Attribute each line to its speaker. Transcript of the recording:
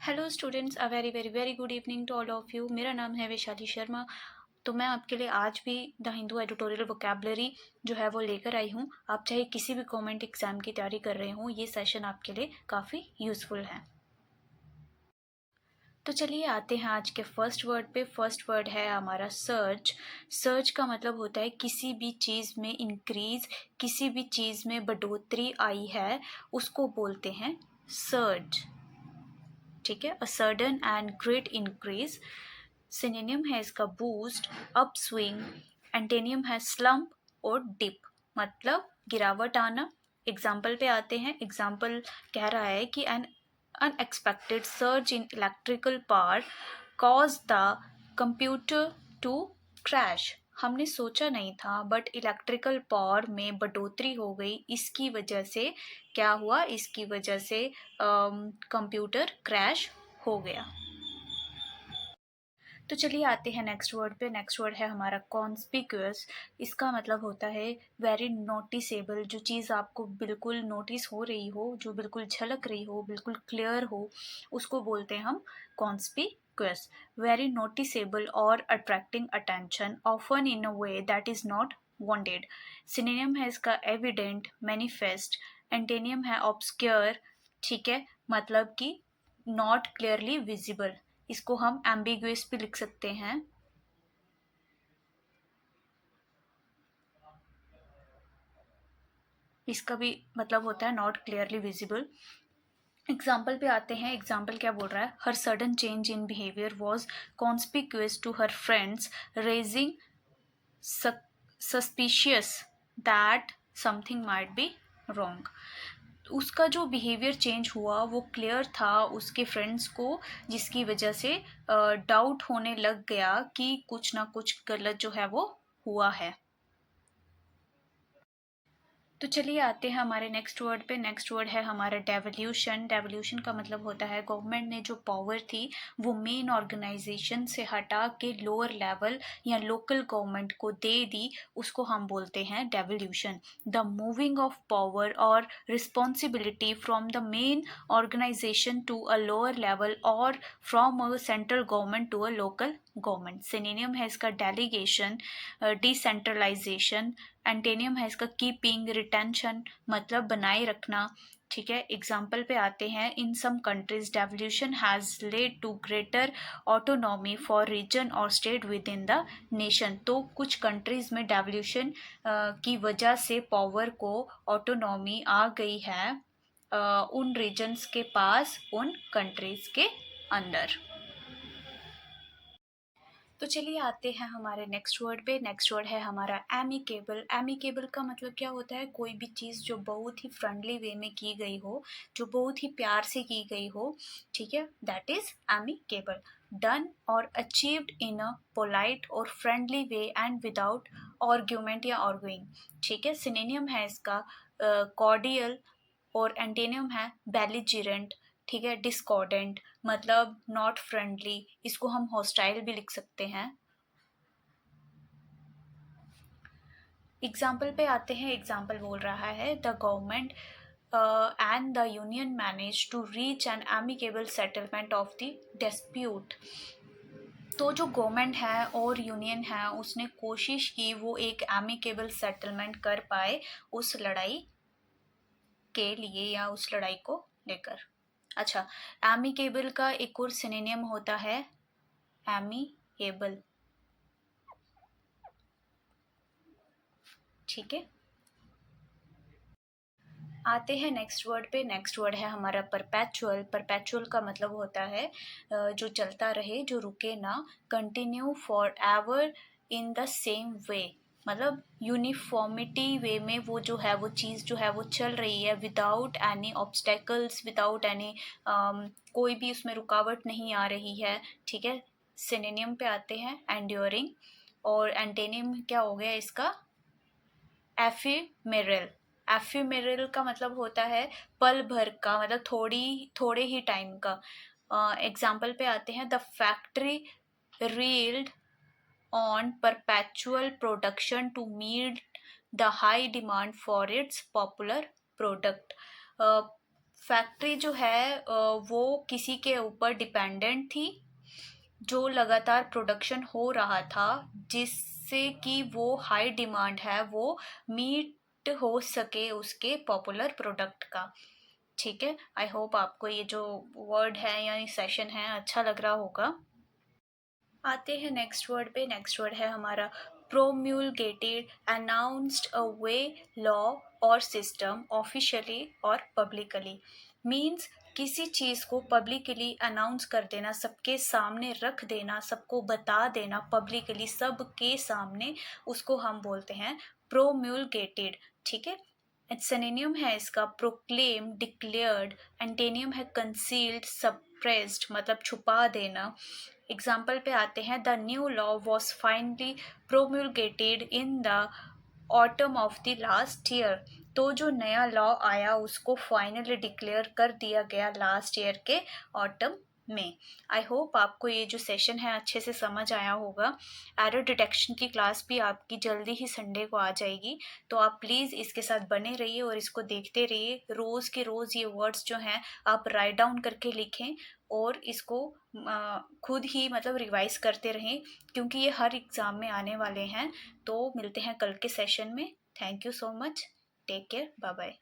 Speaker 1: Hello students, a very very very good evening to all of you. मेरा नाम है वैशाली शर्मा। तो मैं आपके लिए आज भी द हिंदू एडिटोरियल वोकैबलरी जो है वो लेकर आई हूँ। आप चाहे किसी भी गवर्नमेंट एग्जाम की तैयारी कर रहे हो, ये सेशन आपके लिए काफ़ी यूज़फुल है। तो चलिए आते हैं आज के फर्स्ट वर्ड पे। फर्स्ट वर्ड है हमारा सर्ज। सर्ज का मतलब होता है किसी भी चीज़ में इंक्रीज, किसी भी चीज़ में बढ़ोतरी आई है उसको बोलते हैं सर्ज। ठीक है, a sudden and great increase. Synonym है इसका बूस्ट, अप स्विंग। एंटेनियम है स्लम्प और डिप, मतलब गिरावट आना। एग्जाम्पल पे आते हैं। एग्जाम्पल कह रहा है कि an unexpected surge in electrical power cause the computer to crash. हमने सोचा नहीं था बट इलेक्ट्रिकल पावर में बढ़ोतरी हो गई, इसकी वजह से क्या हुआ, इसकी वजह से कंप्यूटर क्रैश हो गया। तो चलिए आते हैं नेक्स्ट वर्ड पे। नेक्स्ट वर्ड है हमारा कॉन्स्पिक्यूअस। इसका मतलब होता है वेरी नोटिसेबल। जो चीज़ आपको बिल्कुल नोटिस हो रही हो, जो बिल्कुल झलक रही हो, बिल्कुल क्लियर हो, उसको बोलते हैं हम कॉन्स्पिक्यूअस। वेरी नोटिसेबल और attracting attention, often in a way that is not wanted. Synonym है इसका एविडेंट, मैनिफेस्ट। एंटेनियम है ऑब्सक्योर। ठीक है, मतलब कि नॉट क्लियरली विजिबल। इसको हम एम्बिगुअस भी लिख सकते हैं। इसका भी मतलब होता है नॉट क्लियरली विजिबल। एग्जाम्पल पे आते हैं। एग्जाम्पल क्या बोल रहा है, her sudden change in behaviour was conspicuous to her friends, raising suspicious that something might be wrong. उसका जो बिहेवियर चेंज हुआ वो क्लियर था उसके फ्रेंड्स को, जिसकी वजह से डाउट होने लग गया कि कुछ ना कुछ गलत जो है वो हुआ है। तो चलिए आते हैं हमारे नेक्स्ट वर्ड पे। नेक्स्ट वर्ड है हमारा डेवोल्यूशन। डेवोल्यूशन का मतलब होता है गवर्नमेंट ने जो पावर थी वो मेन ऑर्गेनाइजेशन से हटा के लोअर लेवल या लोकल गवर्नमेंट को दे दी, उसको हम बोलते हैं devolution. The moving of power और responsibility from the main organisation to a lower level और from a central government to a local government. Synonym है इसका डेलीगेशन, डिसेंट्रलाइजेशन। एंटेनियम है इसका कीपिंग, रिटेंशन, मतलब बनाए रखना। ठीक है, एग्जाम्पल पे आते हैं। In some countries devolution has led to greater autonomy for region और state within the nation. तो कुछ कंट्रीज में डेवोल्यूशन की वजह से पावर को ऑटोनॉमी आ गई है उन रीजन्स के पास, उन कंट्रीज के अंदर। तो चलिए आते हैं हमारे नेक्स्ट वर्ड पे। नेक्स्ट वर्ड है हमारा एमिकेबल। एमिकेबल का मतलब क्या होता है, कोई भी चीज़ जो बहुत ही फ्रेंडली वे में की गई हो, जो बहुत ही प्यार से की गई हो, ठीक है, दैट इज एमिकेबल। डन और अचीव्ड इन अ पोलाइट और friendly way and without argument या आर्ग्यूइंग। ठीक है, सिनोनिम है इसका कॉर्डियल और एंटेनियम है बेलिजिरेंट। ठीक है, डिस्कॉर्डेंट मतलब नॉट फ्रेंडली, इसको हम हॉस्टाइल भी लिख सकते हैं। एग्जाम्पल पे आते हैं। एग्जाम्पल बोल रहा है the government and the union manage to reach an amicable settlement of the dispute. तो जो गवर्नमेंट है और यूनियन है उसने कोशिश की वो एक एमिकेबल सेटलमेंट कर पाए उस लड़ाई के लिए या उस लड़ाई को लेकर। अच्छा, एमिकेबल का एक और सिनोनिम होता है एमिएबल। ठीक है, आते हैं नेक्स्ट वर्ड पे। नेक्स्ट वर्ड है हमारा परपेचुअल। परपेचुअल का मतलब होता है जो चलता रहे, जो रुके ना। Continue for ever in the same way, मतलब यूनिफॉर्मिटी वे में वो जो है वो चीज़ जो है वो चल रही है without any obstacles, without any कोई भी उसमें रुकावट नहीं आ रही है। ठीक है, सिनोनिम पे आते हैं एंड्योरिंग और एंटेनियम क्या हो गया इसका, एफिमेरल। एफिमेरल का मतलब होता है पल भर का, मतलब थोड़े ही टाइम का। एग्जाम्पल पे आते हैं। The factory relied on perpetual production to meet the high demand for its popular product. Factory जो है वो किसी के ऊपर डिपेंडेंट थी, जो लगातार प्रोडक्शन हो रहा था, जिससे कि वो हाई डिमांड है वो मीट हो सके उसके पॉपुलर प्रोडक्ट का। ठीक है, आई होप आपको ये जो वर्ड है यानी सेशन है अच्छा लग रहा होगा। आते हैं नेक्स्ट वर्ड पे। नेक्स्ट वर्ड है हमारा प्रोम्यूलगेटेड, अनाउंस्ड अ वे, लॉ और सिस्टम ऑफिशियली और पब्लिकली। मीन्स किसी चीज़ को पब्लिकली अनाउंस कर देना, सबके सामने रख देना, सबको बता देना पब्लिकली, सबके सामने, उसको हम बोलते हैं प्रोम्यूलगेटेड। ठीक है, सिनोनिम है इसका प्रोक्लेम, डिक्लेयर्ड। एंटेनियम है कंसील्ड, सप्रेस्ड मतलब छुपा देना। एग्जाम्पल पे आते हैं, the new law was finally promulgated in the autumn of the last year. तो जो नया लॉ आया उसको फाइनली डिक्लेयर कर दिया गया लास्ट ईयर के ऑटम में। आई होप आपको ये जो सेशन है अच्छे से समझ आया होगा। एरर डिटेक्शन की क्लास भी आपकी जल्दी ही संडे को आ जाएगी, तो आप प्लीज़ इसके साथ बने रहिए और इसको देखते रहिए। रोज़ के रोज़ ये वर्ड्स जो हैं आप राइट डाउन करके लिखें और इसको खुद ही मतलब रिवाइज करते रहें, क्योंकि ये हर एग्ज़ाम में आने वाले हैं। तो मिलते हैं कल के सेशन में। Thank you so much, take care, bye bye.